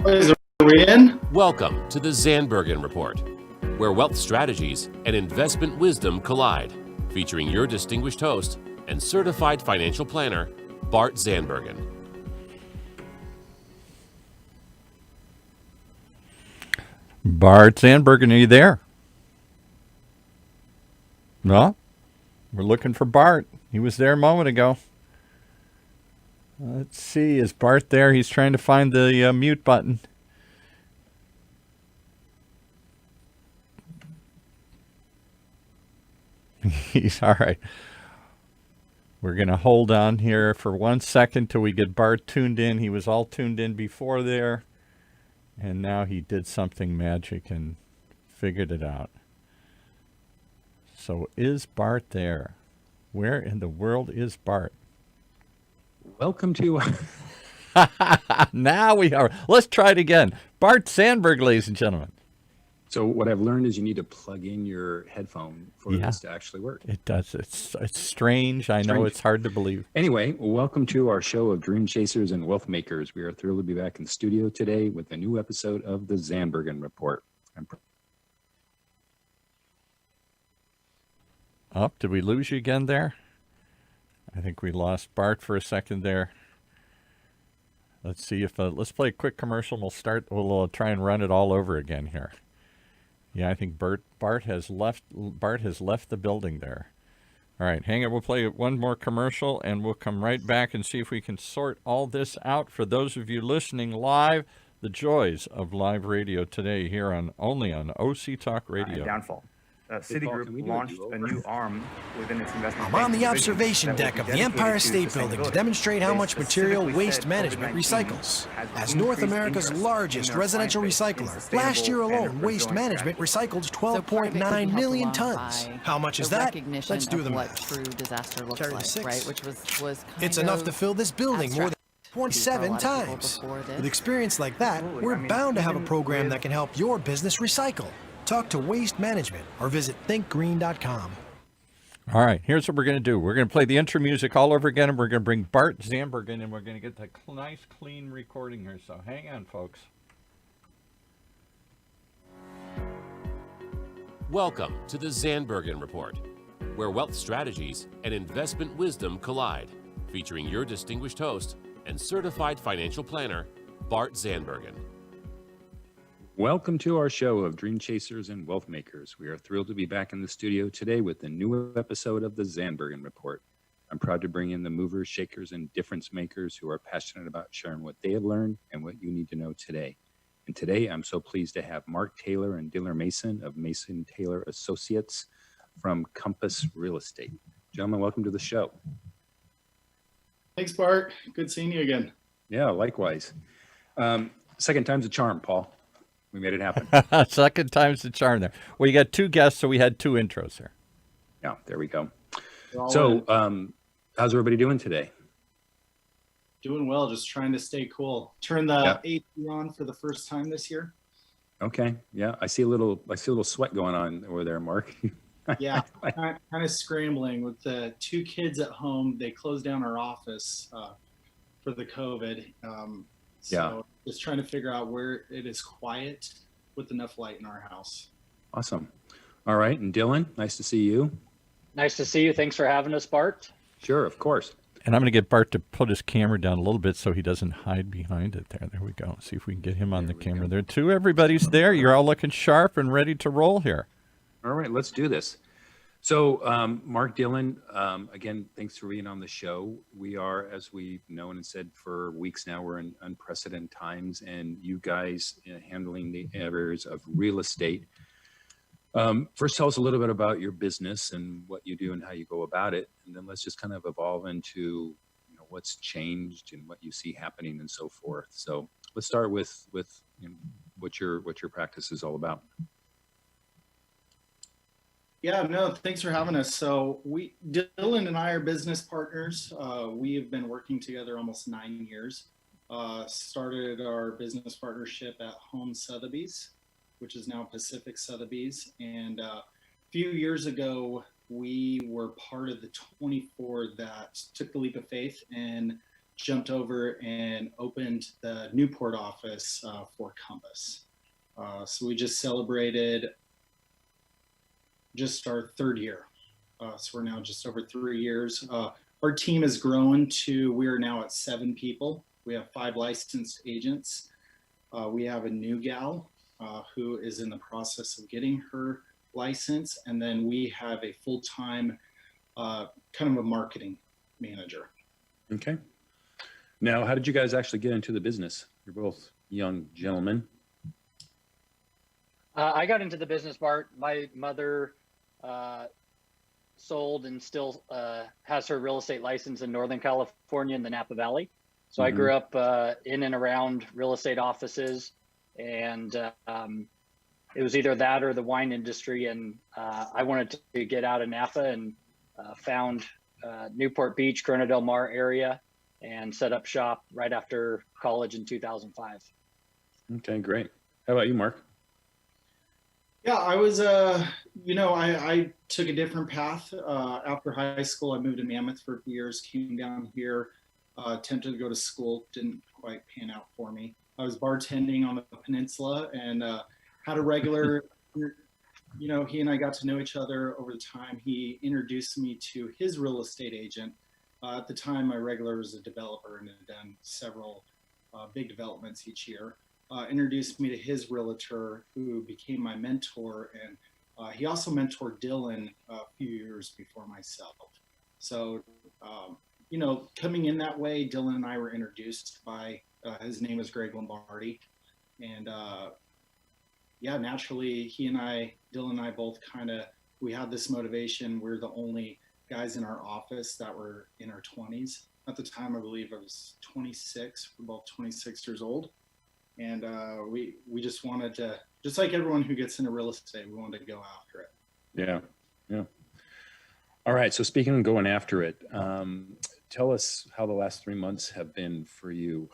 Are we in? Welcome to the Zandbergen Report, where wealth strategies and investment wisdom collide, featuring your distinguished host and certified financial planner, Bart Zandbergen. Bart Zandbergen, are you there? No? We're looking for Bart. He was there a moment ago. Let's see. Is Bart there? He's trying to find the mute button. He's all right. We're going to hold on here for 1 second till we get Bart tuned in. He was all tuned in before there, and now he did something magic and figured it out. So is Bart there? Where in the world is Bart? Welcome to... Now we are. Let's try it again. Bart Zandberg, ladies and gentlemen. So what I've learned is you need to plug in your headphone for this to actually work. It does. It's strange. I know it's hard to believe. Anyway, welcome to our show of Dream Chasers and Wealth Makers. We are thrilled to be back in the studio today with a new episode of the Zandbergen Report. Oh, did we lose you again there? I think we lost Bart for a second there. Let's see if let's play a quick commercial. We'll try and run it all over again here. Yeah, I think Bart has left the building there. All right, hang on. We'll play one more commercial, and we'll come right back and see if we can sort all this out. For those of you listening live, the joys of live radio today here only on OC Talk Radio. Downfall. Citigroup launched a new arm within its investment. I'm on the observation deck of the Empire State Building to demonstrate how much material waste management recycles. As North America's largest residential recycler, last year alone, waste management recycled 12.9 million tons. How much is that? Let's do the math. True disaster looks Carry the like, six. right? Which was It's enough to fill this building more than 27 times. With experience like that, we're bound to have a program that can help your business recycle. Talk to Waste Management or visit thinkgreen.com. All right, here's what we're going to do. We're going to play the intro music all over again, and we're going to bring Bart Zandbergen, and we're going to get the nice, clean recording here. So hang on, folks. Welcome to the Zandbergen Report, where wealth strategies and investment wisdom collide, featuring your distinguished host and certified financial planner, Bart Zandbergen. Welcome to our show of Dream Chasers and Wealth Makers. We are thrilled to be back in the studio today with a new episode of the Zandbergen Report. I'm proud to bring in the movers, shakers, and difference makers who are passionate about sharing what they have learned and what you need to know today. And today, I'm so pleased to have Mark Taylor and Diller Mason of Mason Taylor Associates from Compass Real Estate. Gentlemen, welcome to the show. Thanks, Bart. Good seeing you again. Yeah, likewise. Second time's a charm, Paul. We made it happen. Second time's the charm there. Well, you got two guests, so we had two intros there. Yeah, there we go. So, how's everybody doing today? Doing well, just trying to stay cool. Turn the AC on for the first time this year. Okay. Yeah, I see a little sweat going on over there, Mark. Yeah, kind of scrambling with the two kids at home. They closed down our office for the COVID. So just trying to figure out where it is quiet with enough light in our house. Awesome. All right. And Dylan, nice to see you. Nice to see you. Thanks for having us, Bart. Sure, of course. And I'm going to get Bart to put his camera down a little bit so he doesn't hide behind it there. There we go. See if we can get him on the camera there too. Everybody's there. You're all looking sharp and ready to roll here. All right, let's do this. So, Mark, Dylan, again, thanks for being on the show. We are, as we've known and said for weeks now, we're in unprecedented times, and you guys handling the areas of real estate. First, tell us a little bit about your business and what you do and how you go about it, and then let's just kind of evolve into what's changed and what you see happening and so forth. So, let's start with what your practice is all about. Yeah, no, thanks for having us. So Dylan and I are business partners. We have been working together almost 9 years. Started our business partnership at Home Sotheby's, which is now Pacific Sotheby's. And a few years ago, we were part of the 24 that took the leap of faith and jumped over and opened the Newport office for Compass. So we just celebrated just our third year. So we're now just over 3 years. Our team has grown to, we are now at 7 people. We have 5 licensed agents. We have a new gal who is in the process of getting her license. And then we have a full-time kind of a marketing manager. Okay. Now, how did you guys actually get into the business? You're both young gentlemen. I got into the business, Bart. My mother sold and still has her real estate license in Northern California in the Napa Valley. So I grew up in and around real estate offices, and it was either that or the wine industry. And I wanted to get out of Napa and found Newport Beach, Corona del Mar area, and set up shop right after college in 2005. Okay, great. How about you, Mark? Yeah, I was, I took a different path. After high school, I moved to Mammoth for a few years, came down here, attempted to go to school, didn't quite pan out for me. I was bartending on the peninsula and had a regular, he and I got to know each other over the time. He introduced me to his real estate agent. At the time, my regular was a developer and had done several big developments each year. Introduced me to his realtor, who became my mentor, and he also mentored Dylan a few years before myself. So, coming in that way, Dylan and I were introduced by, his name is Greg Lombardi, and naturally, Dylan and I both we had this motivation. We're the only guys in our office that were in our 20s. At the time, I believe I was 26, we're both 26 years old. And we just wanted to, just like everyone who gets into real estate, we wanted to go after it. Yeah. All right. So speaking of going after it, tell us how the last 3 months have been for you.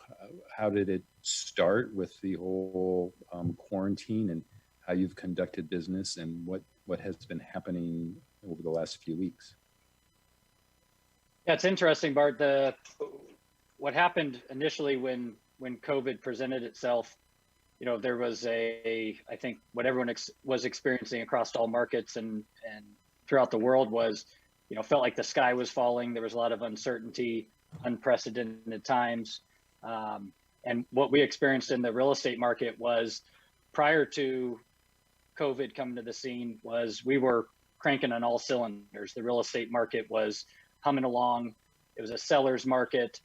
How did it start with the whole quarantine, and how you've conducted business, and what has been happening over the last few weeks? Yeah, it's interesting, Bart. What happened initially when COVID presented itself, there was I think what everyone was experiencing across all markets and throughout the world was, felt like the sky was falling. There was a lot of uncertainty, unprecedented times. And what we experienced in the real estate market was, prior to COVID coming to the scene, was we were cranking on all cylinders. The real estate market was humming along. It was a seller's market.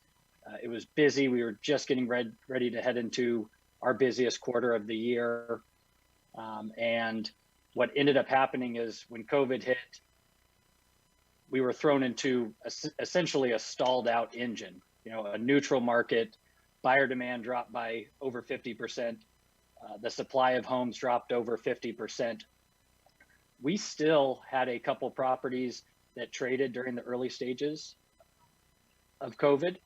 It was busy. We were just getting ready to head into our busiest quarter of the year. And what ended up happening is when COVID hit, we were thrown into essentially a stalled out engine, a neutral market. Buyer demand dropped by over 50%. The supply of homes dropped over 50%. We still had a couple properties that traded during the early stages of COVID.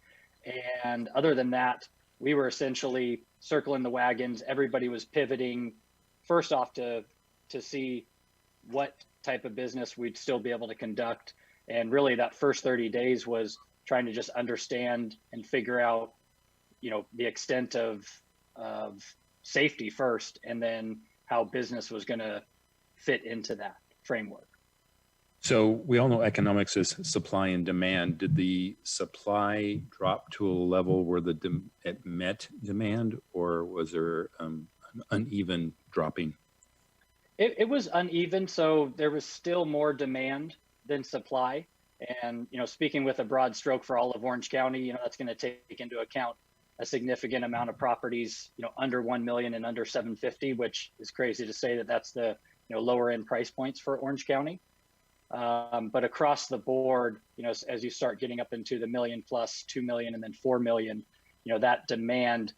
And other than that, we were essentially circling the wagons. Everybody was pivoting, first off, to see what type of business we'd still be able to conduct. And really that first 30 days was trying to just understand and figure out, the extent of safety first, and then how business was going to fit into that framework. So we all know economics is supply and demand. Did the supply drop to a level where it met demand, or was there an uneven dropping? It was uneven. So there was still more demand than supply. And, speaking with a broad stroke for all of Orange County, that's going to take into account a significant amount of properties, under 1 million and under 750, which is crazy to say that that's the, lower end price points for Orange County. But across the board, as you start getting up into the million plus, 2 million, and then 4 million, that demand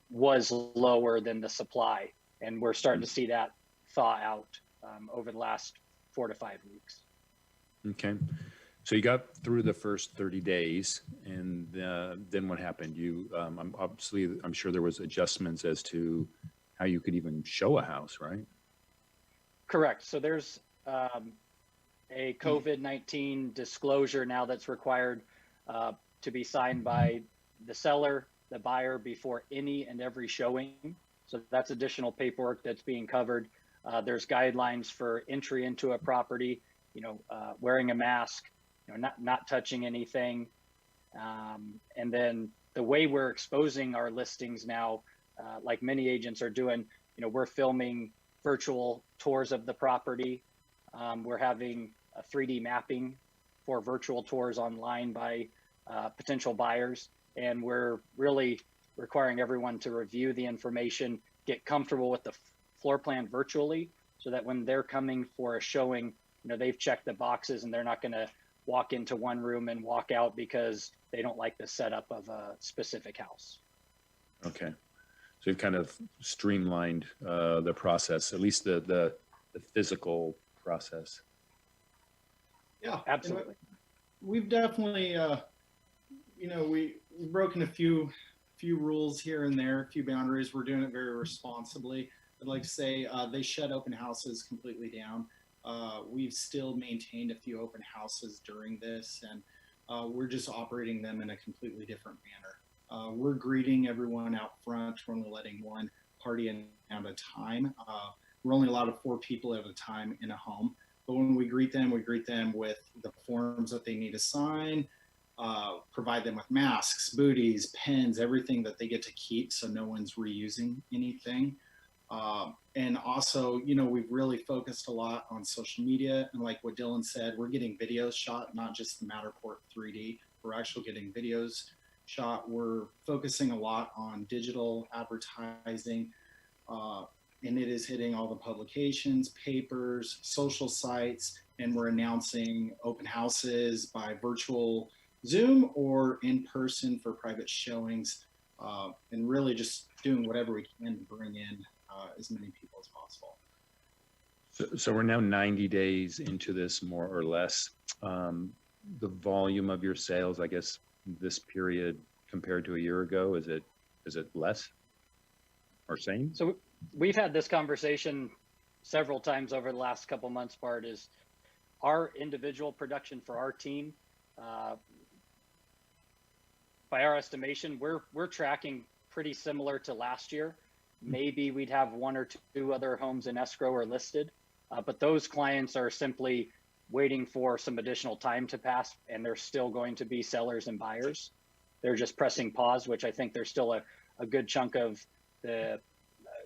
was lower than the supply. And we're starting to see that thaw out over the last 4 to 5 weeks. Okay. So you got through the first 30 days, and then what happened? I'm sure there was adjustments as to how you could even show a house, right? Correct. So there's a COVID-19 disclosure now that's required to be signed by the seller, the buyer before any and every showing. So that's additional paperwork that's being covered. There's guidelines for entry into a property, wearing a mask, not touching anything. And then the way we're exposing our listings now, like many agents are doing, we're filming virtual tours of the property. We're having a 3D mapping for virtual tours online by potential buyers. And we're really requiring everyone to review the information, get comfortable with the floor plan virtually, so that when they're coming for a showing, they've checked the boxes and they're not going to walk into one room and walk out because they don't like the setup of a specific house. Okay. So you've kind of streamlined the process, at least the physical process. Yeah, Absolutely. We've definitely, we've broken a few rules here and there, a few boundaries. We're doing it very responsibly. I'd like to say they shut open houses completely down. We've still maintained a few open houses during this, and we're just operating them in a completely different manner. We're greeting everyone out front. We're only letting one party in at a time. We're only allowed 4 people at a time in a home. But when we greet them with the forms that they need to sign, provide them with masks, booties, pens, everything that they get to keep, so no one's reusing anything. And also, we've really focused a lot on social media. And like what Dylan said, we're getting videos shot, not just the Matterport 3D. We're actually getting videos shot. We're focusing a lot on digital advertising. And it is hitting all the publications, papers, social sites, and we're announcing open houses by virtual Zoom or in person for private showings, and really just doing whatever we can to bring in as many people as possible. So we're now 90 days into this, more or less. The volume of your sales, I guess, this period compared to a year ago, is it less or same? So we've had this conversation several times over the last couple months. Bart, is our individual production for our team, by our estimation, we're tracking pretty similar to last year. Maybe we'd have 1 or 2 other homes in escrow or listed, but those clients are simply waiting for some additional time to pass, and they're still going to be sellers and buyers. They're just pressing pause, which I think there's still a good chunk of the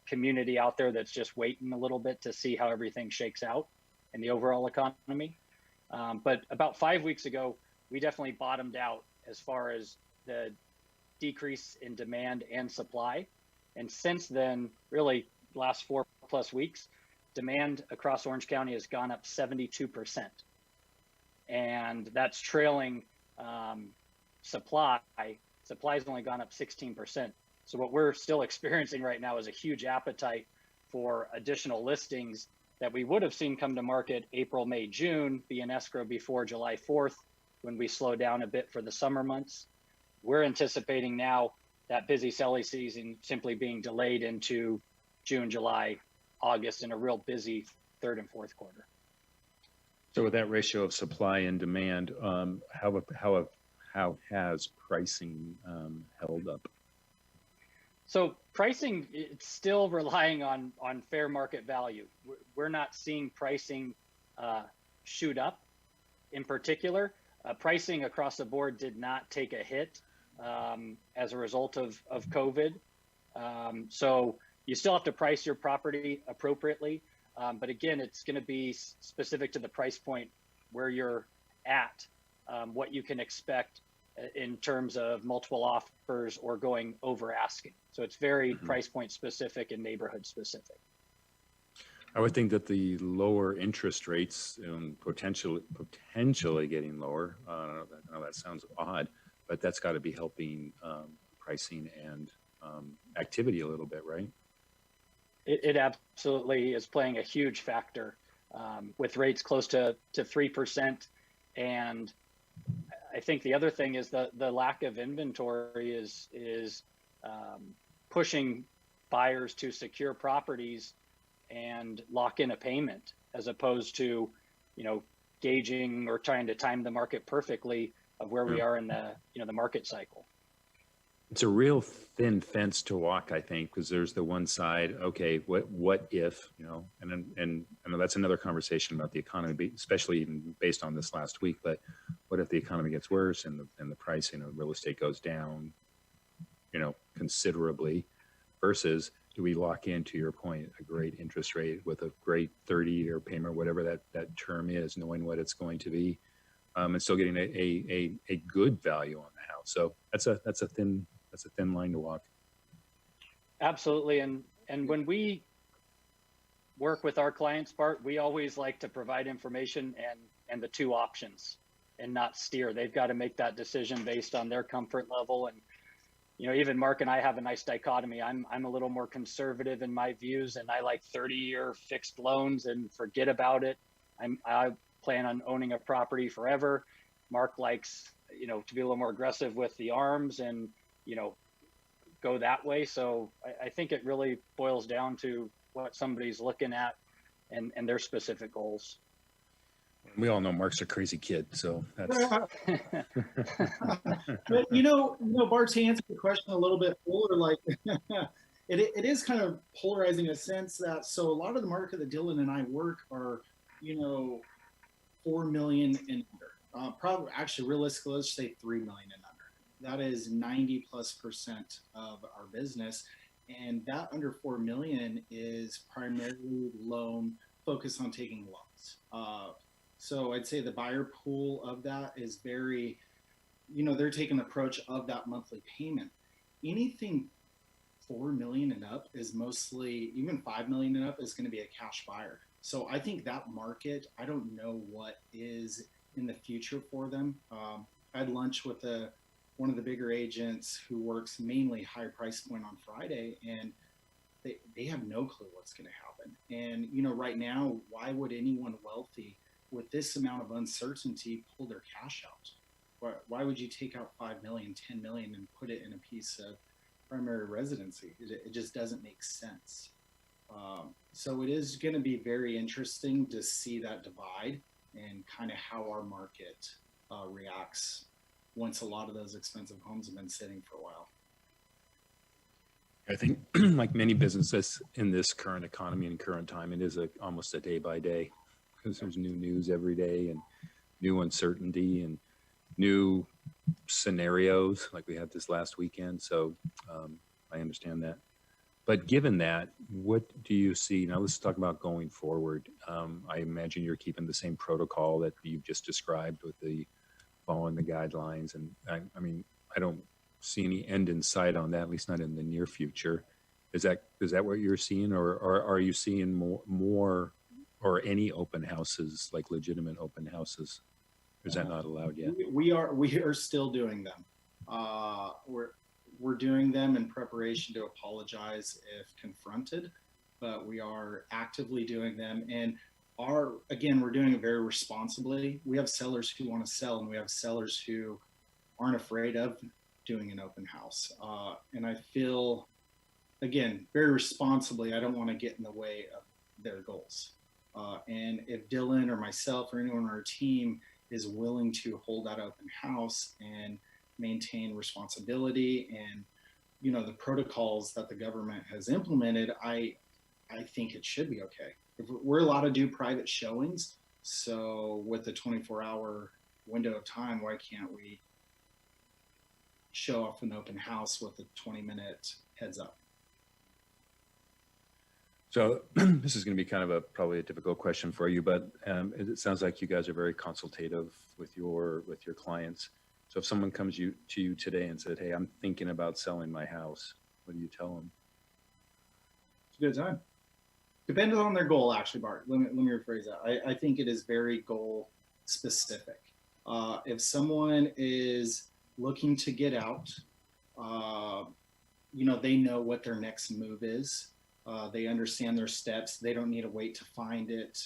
community out there that's just waiting a little bit to see how everything shakes out in the overall economy. But about 5 weeks ago, we definitely bottomed out as far as the decrease in demand and supply. And since then, really last 4+ weeks, demand across Orange County has gone up 72%. And that's trailing supply. Supply's only gone up 16%. So what we're still experiencing right now is a huge appetite for additional listings that we would have seen come to market April, May, June, be in escrow before July 4th, when we slow down a bit for the summer months. We're anticipating now that busy selling season simply being delayed into June, July, August, and a real busy 3rd and 4th quarter. So with that ratio of supply and demand, how has pricing held up? So pricing, it's still relying on fair market value. We're not seeing pricing shoot up. In particular, pricing across the board did not take a hit as a result of COVID. So you still have to price your property appropriately. But again, it's going to be specific to the price point where you're at, what you can expect in terms of multiple offers or going over asking. So it's very price point specific and neighborhood specific. I would think that the lower interest rates, potentially getting lower, I know that sounds odd, but that's got to be helping pricing and activity a little bit, right? It absolutely is playing a huge factor with rates close to 3%. And I think the other thing is the lack of inventory is pushing buyers to secure properties and lock in a payment, as opposed to, gauging or trying to time the market perfectly where we are in the, the market cycle. It's a real thin fence to walk, I think, because there's the one side, okay, what if, and I know that's another conversation about the economy, especially even based on this last week, but what if the economy gets worse and the pricing of real estate goes down, considerably, versus do we lock in, to your point, a great interest rate with a great 30-year payment, whatever that term is, knowing what it's going to be, and still getting a good value on the house. So that's a thin line to walk. Absolutely. And when we work with our clients, Bart, we always like to provide information and the two options and not steer. They've got to make that decision based on their comfort level. And, even Mark and I have a nice dichotomy. I'm a little more conservative in my views, and I like 30-year fixed loans and forget about it. I plan on owning a property forever. Mark likes, to be a little more aggressive with the arms and, go that way. So I think it really boils down to what somebody's looking at and their specific goals. We all know Mark's a crazy kid, so that's. But Bart, to answer the question a little bit fuller, like it is kind of polarizing in a sense that so a lot of the market that Dylan and I work are, 4 million and under. Probably actually realistically, let's say 3 million and under. That is 90+% of our business. And that under 4 million is primarily loan focused on taking loans. So I'd say the buyer pool of that is very, they're taking an approach of that monthly payment. Anything 4 million and up is mostly, even 5 million and up is going to be a cash buyer. So I think that market, I don't know what is in the future for them. I had lunch with one of the bigger agents who works mainly high price point on Friday, and they have no clue what's going to happen. And, right now, why would anyone wealthy with this amount of uncertainty pull their cash out? Why would you take out 5 million, 10 million and put it in a piece of primary residency? It just doesn't make sense. So it is going to be very interesting to see that divide and kind of how our market reacts once a lot of those expensive homes have been sitting for a while. I think like many businesses in this current economy and current time, it is almost a day by day, because there's new news every day and new uncertainty and new scenarios like we had this last weekend. So I understand that. But given that, what do you see? Now let's talk about going forward. I imagine you're keeping the same protocol that you've just described with the following the guidelines. And I mean, I don't see any end in sight on that, at least not in the near future. Is that what you're seeing, or are you seeing more or any open houses, like legitimate open houses? Or is that not allowed yet? We are still doing them. We're doing them in preparation to apologize if confronted, but we are actively doing them. And we're doing it very responsibly. We have sellers who want to sell, and we have sellers who aren't afraid of doing an open house. And I feel, again, very responsibly, I don't want to get in the way of their goals. And if Dylan or myself or anyone on our team is willing to hold that open house and maintain responsibility and, the protocols that the government has implemented, I think it should be okay. If we're allowed to do private showings, so with the 24-hour window of time, why can't we show off an open house with a 20-minute heads up? So this is going to be kind of probably a difficult question for you, but it sounds like you guys are very consultative with your clients. So if someone comes to you today and said, "Hey, I'm thinking about selling my house," what do you tell them? It's a good time. Depending on their goal, actually, Bart. Let me rephrase that. I think it is very goal specific. If someone is looking to get out, they know what their next move is. They understand their steps. They don't need to wait to find it.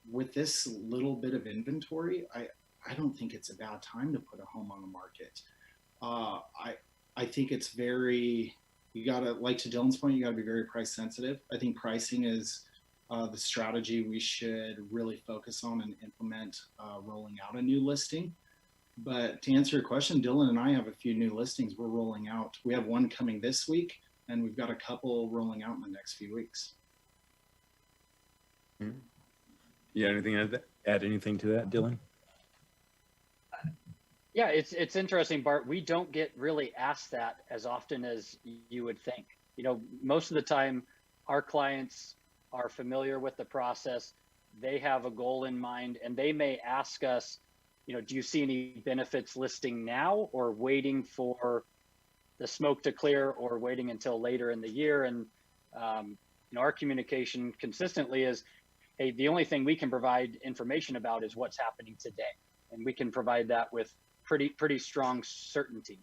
With this little bit of inventory, I don't think it's a bad time to put a home on the market. I think it's you gotta, like to Dylan's point, you gotta be very price sensitive. I think pricing is the strategy we should really focus on and implement rolling out a new listing. But to answer your question, Dylan and I have a few new listings we're rolling out. We have one coming this week, and we've got a couple rolling out in the next few weeks. Yeah, add anything to that, Dylan? Yeah, it's interesting, Bart. We don't get really asked that as often as you would think. You know, most of the time, our clients are familiar with the process. They have a goal in mind, and they may ask us, you know, do you see any benefits listing now, or waiting for the smoke to clear, or waiting until later in the year? And you know, our communication consistently is, hey, the only thing we can provide information about is what's happening today, and we can provide that with pretty strong certainty.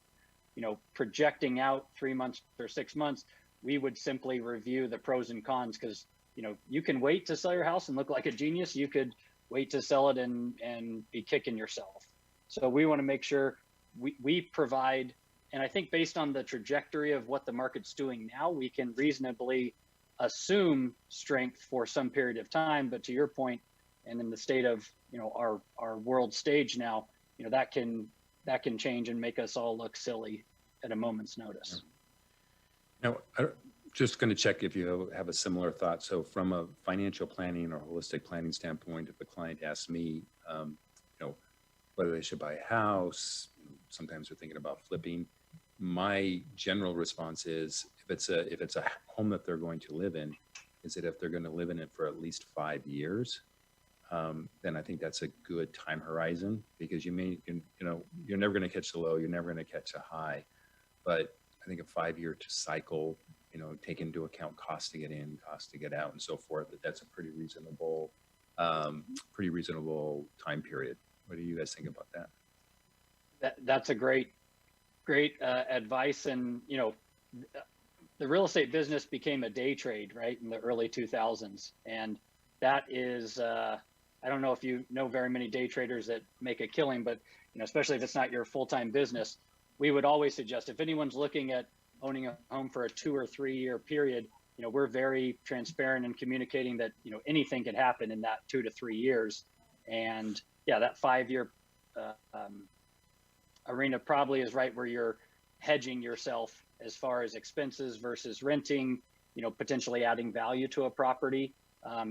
You know, projecting out 3 months or 6 months, we would simply review the pros and cons, because you know, you can wait to sell your house and look like a genius. You could wait to sell it and be kicking yourself. So we want to make sure we provide, and I think based on the trajectory of what the market's doing now, we can reasonably assume strength for some period of time. But to your point, and in the state of, you know, our world stage now, you know, that can change and make us all look silly at a moment's notice. Now, I'm just going to check if you have a similar thought. So from a financial planning or holistic planning standpoint, if a client asks me, you know, whether they should buy a house, sometimes they're thinking about flipping, my general response is, if it's a home that they're going to live in, is that if they're going to live in it for at least 5 years, then I think that's a good time horizon, because you know, you're never going to catch the low, you're never going to catch a high. But I think a 5-year cycle, you know, take into account cost to get in, cost to get out, and so forth, that's a pretty reasonable time period. What do you guys think about that? That's a great advice. And you know, the real estate business became a day trade, right, in the early 2000s, and that is I don't know if you know very many day traders that make a killing, but you know, especially if it's not your full-time business, we would always suggest, if anyone's looking at owning a home for a 2 or 3 year period, you know, we're very transparent in communicating that, you know, anything could happen in that 2 to 3 years. And yeah, that 5-year arena probably is right where you're hedging yourself as far as expenses versus renting, you know, potentially adding value to a property,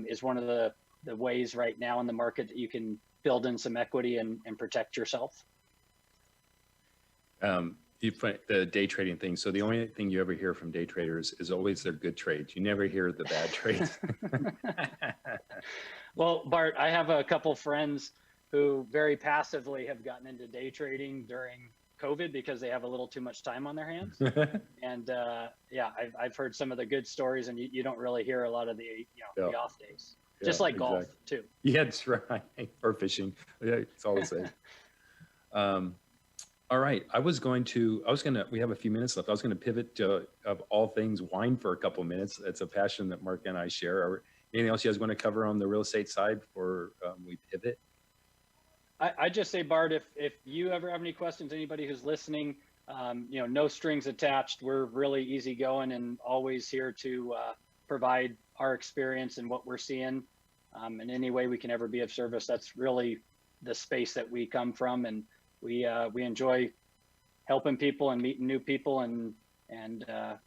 is one of the ways right now in the market that you can build in some equity and protect yourself. The day trading thing. So the only thing you ever hear from day traders is always their good trades. You never hear the bad trades. Well, Bart, I have a couple friends who very passively have gotten into day trading during COVID because they have a little too much time on their hands. And yeah, I've heard some of the good stories, and you don't really hear a lot of the, you know, the off days. Just like golf too. Yeah, that's right. Or fishing. Yeah, it's all the same. All right. We have a few minutes left. I was going to pivot to, of all things, wine for a couple of minutes. It's a passion that Mark and I share. Or anything else you guys want to cover on the real estate side before we pivot? I just say, Bart, if you ever have any questions, anybody who's listening, you know, no strings attached. We're really easygoing and always here to provide our experience and what we're seeing in any way we can ever be of service. That's really the space that we come from, and we enjoy helping people and meeting new people, and I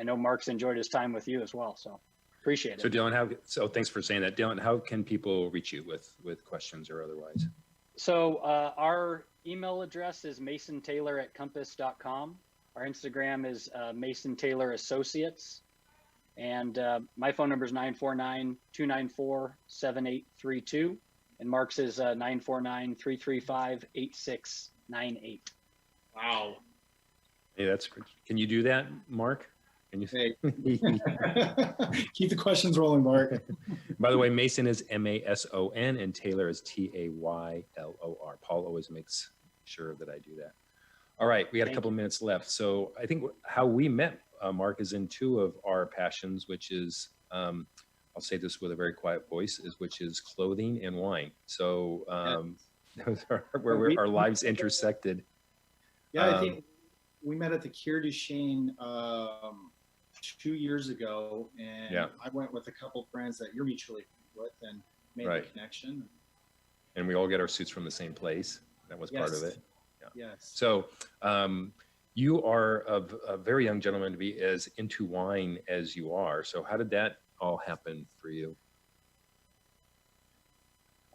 know Mark's enjoyed his time with you as well, so appreciate it. So Dylan, thanks for saying that. Dylan, how can people reach you with questions or otherwise? So our email address is mason.taylor@compass.com. Our Instagram is Mason Taylor Associates, and my phone number is 949-294-7832. And Mark's is 949-335-8698. Wow. Hey, that's great. Can you do that, Mark? Can you say? Keep the questions rolling, Mark. By the way, Mason is M-A-S-O-N and Taylor is T-A-Y-L-O-R. Paul always makes sure that I do that. All right, we got a couple minutes left. So I think how we met, Mark, is in two of our passions, which is, I'll say this with a very quiet voice, which is clothing and wine. So those are where our lives intersected. Yeah, I think we met at the Kier Duchesne 2 years ago, and I went with a couple friends that you're mutually with and made the connection. And we all get our suits from the same place. That was part of it. Yeah. Yes. So you are a very young gentleman to be as into wine as you are. So how did that all happen for you?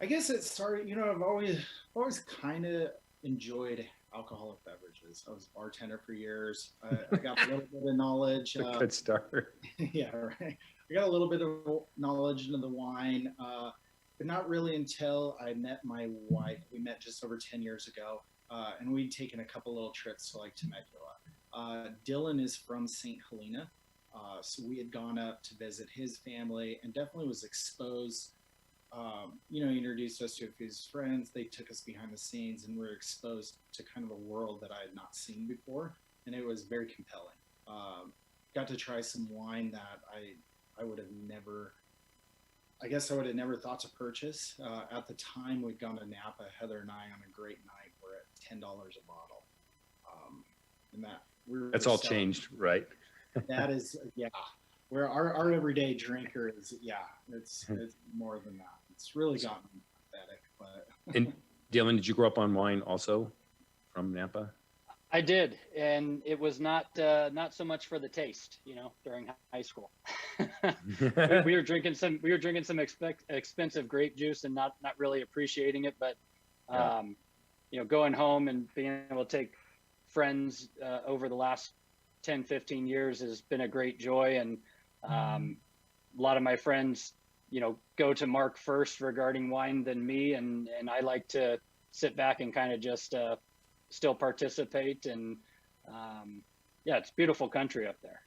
I guess it started, I've always kind of enjoyed alcoholic beverages. I was a bartender for years. I got a little bit of knowledge. Good start. Yeah, right. I got a little bit of knowledge into the wine, but not really until I met my wife. We met just over 10 years ago, and we'd taken a couple little trips to like Temecula. Dylan is from St. Helena, so we had gone up to visit his family and definitely was exposed. He introduced us to a few of his friends. They took us behind the scenes and we were exposed to kind of a world that I had not seen before. And it was very compelling. Got to try some wine that I would have never thought to purchase. At the time, we'd gone to Napa, Heather and I, on a great night. We're at $10 a bottle. That's all changed, right? That is, yeah. Where our everyday drinker is, it's more than that. It's really gotten pathetic. But And Dylan, did you grow up on wine also from Napa? I did, and it was not so much for the taste, during high school. we were drinking some expensive grape juice and not really appreciating it, but going home and being able to take friends over the last 10, 15 years has been a great joy. And a lot of my friends, go to Mark first regarding wine than me. And I like to sit back and kind of just still participate. And it's beautiful country up there.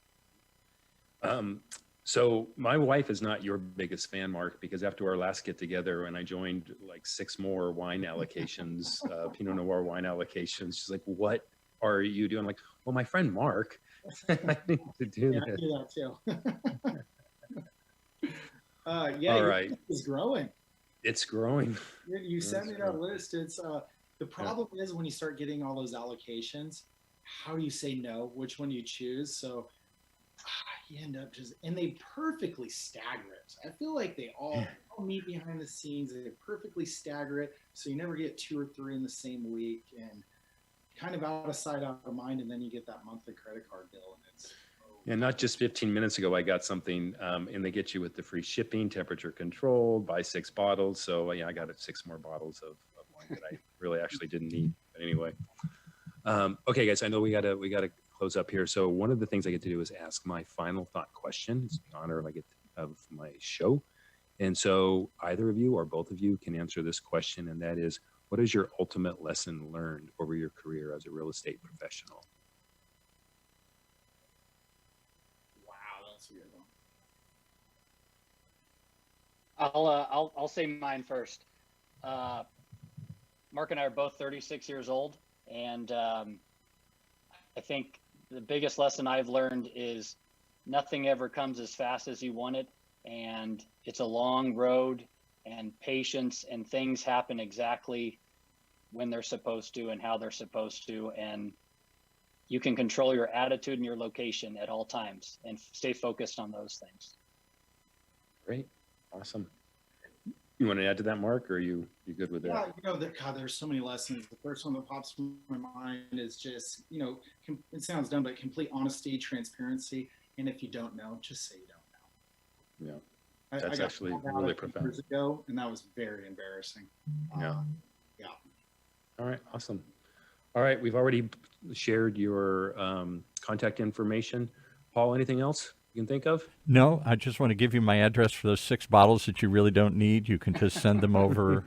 So my wife is not your biggest fan, Mark, because after our last get together and I joined like 6 more wine allocations, Pinot Noir wine allocations, she's like, what are you doing? I'm like, well, my friend Mark, I need to do this. I do that too. All right. It's growing. It's growing. You sent me that list. It's the problem is when you start getting all those allocations, how do you say no? Which one do you choose? So you end up and they perfectly stagger it. I feel like they all meet behind the scenes. They perfectly stagger it, so you never get 2 or 3 in the same week, and kind of out of sight, out of mind. And then you get that monthly credit card bill, and it's not just 15 minutes ago, I got something, and they get you with the free shipping, temperature controlled, buy 6 bottles. So I got 6 more bottles of wine that I really actually didn't need. But anyway, okay, guys, I know we gotta close up here. So one of the things I get to do is ask my final thought question. It's the honor of my show. And so either of you or both of you can answer this question, and that is, what is your ultimate lesson learned over your career as a real estate professional? wow, that's a good one. I'll say mine first. Mark and I are both 36 years old, and I think the biggest lesson I've learned is nothing ever comes as fast as you want it, and it's a long road, and patience, and things happen exactly when they're supposed to and how they're supposed to, and you can control your attitude and your location at all times and stay focused on those things. Great. Awesome. You want to add to that, Mark, or are you good with that? Yeah, there's so many lessons. The first one that pops in my mind is just, it sounds dumb, but complete honesty, transparency. And if you don't know, just say you don't know. Yeah. That's actually really profound. Years ago, and that was very embarrassing. Yeah. Yeah. All right. Awesome. All right. We've already shared your contact information. Paul, anything else you can think of? No, I just want to give you my address for those 6 bottles that you really don't need. You can just send them over.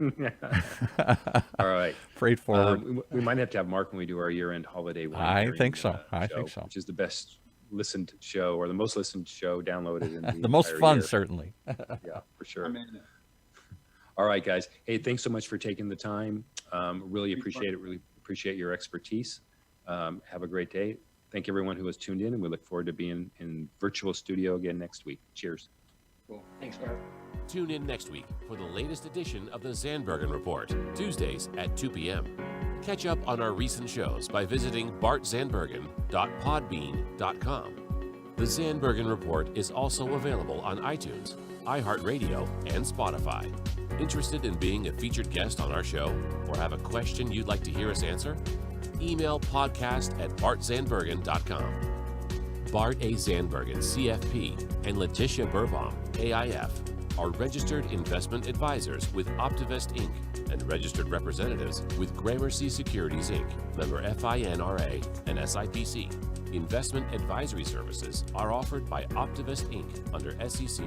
All right. Freight forward. We might have to have Mark when we do our year-end holiday wine. I think so. I think so. Which is the best listened show, or the most listened show downloaded in the most fun, year. Certainly. Yeah, for sure. All right, guys. Hey, thanks so much for taking the time. Really appreciate it. Really appreciate your expertise. Have a great day. Thank everyone who has tuned in, and we look forward to being in virtual studio again next week. Cheers. Cool. Thanks, Bart. Tune in next week for the latest edition of the Zandbergen Report, Tuesdays at 2 p.m. Catch up on our recent shows by visiting bartzandbergen.podbean.com. The Zandbergen Report is also available on iTunes, iHeartRadio, and Spotify. Interested in being a featured guest on our show or have a question you'd like to hear us answer? Email podcast@bartzandbergen.com. Bart A. Zandbergen, CFP, and Letitia Burbaum, AIF, are registered investment advisors with Optivest Inc. and registered representatives with Gramercy Securities Inc., member FINRA and SIPC. Investment advisory services are offered by Optivest Inc. under SEC